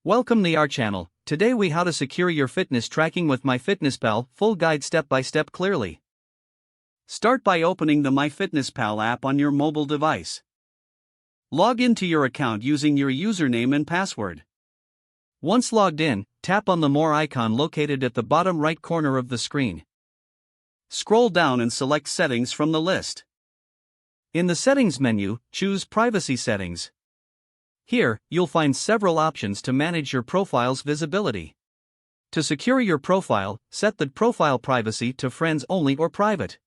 Welcome to our channel. Today we how to secure your fitness tracking with MyFitnessPal, full guide step by step clearly. Start by opening the MyFitnessPal app on your mobile device. Log into your account using your username and password. Once logged in, tap on the More icon located at the bottom right corner of the screen. Scroll down and select Settings from the list. In the Settings menu, choose Privacy Settings. Here, you'll find several options to manage your profile's visibility. To secure your profile, set the profile privacy to friends only or private.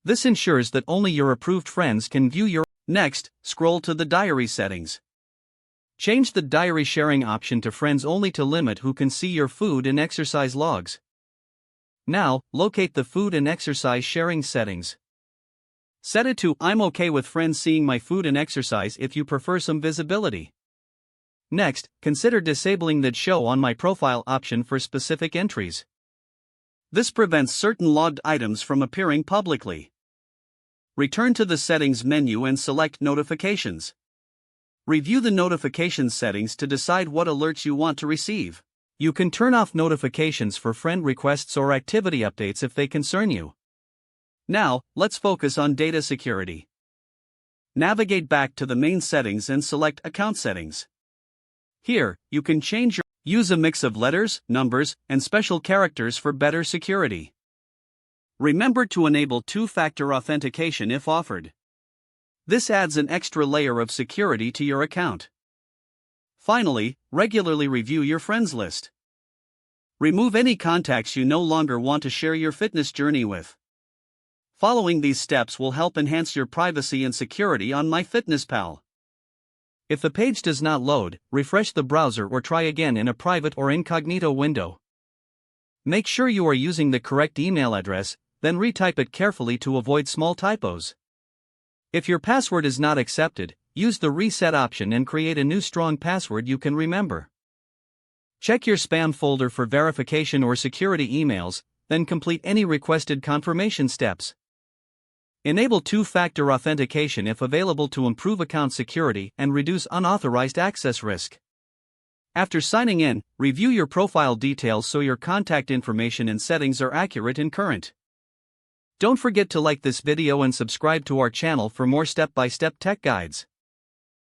This ensures that only your approved friends can view your. Next, scroll to the diary settings. Change the diary sharing option to friends only to limit who can see your food and exercise logs. Now, locate the food and exercise sharing settings. Set it to I'm okay with friends seeing my food and exercise if you prefer some visibility. Next, consider disabling the Show on My Profile option for specific entries. This prevents certain logged items from appearing publicly. Return to the Settings menu and select Notifications. Review the notifications settings to decide what alerts you want to receive. You can turn off notifications for friend requests or activity updates if they concern you. Now, let's focus on data security. Navigate back to the main settings and select Account Settings. Here, you can use a mix of letters, numbers, and special characters for better security. Remember to enable two-factor authentication if offered. This adds an extra layer of security to your account. Finally, regularly review your friends list. Remove any contacts you no longer want to share your fitness journey with. Following these steps will help enhance your privacy and security on MyFitnessPal. If the page does not load, refresh the browser or try again in a private or incognito window. Make sure you are using the correct email address, then retype it carefully to avoid small typos. If your password is not accepted, use the reset option and create a new strong password you can remember. Check your spam folder for verification or security emails, then complete any requested confirmation steps. Enable two-factor authentication if available to improve account security and reduce unauthorized access risk. After signing in, review your profile details so your contact information and settings are accurate and current. Don't forget to like this video and subscribe to our channel for more step-by-step tech guides.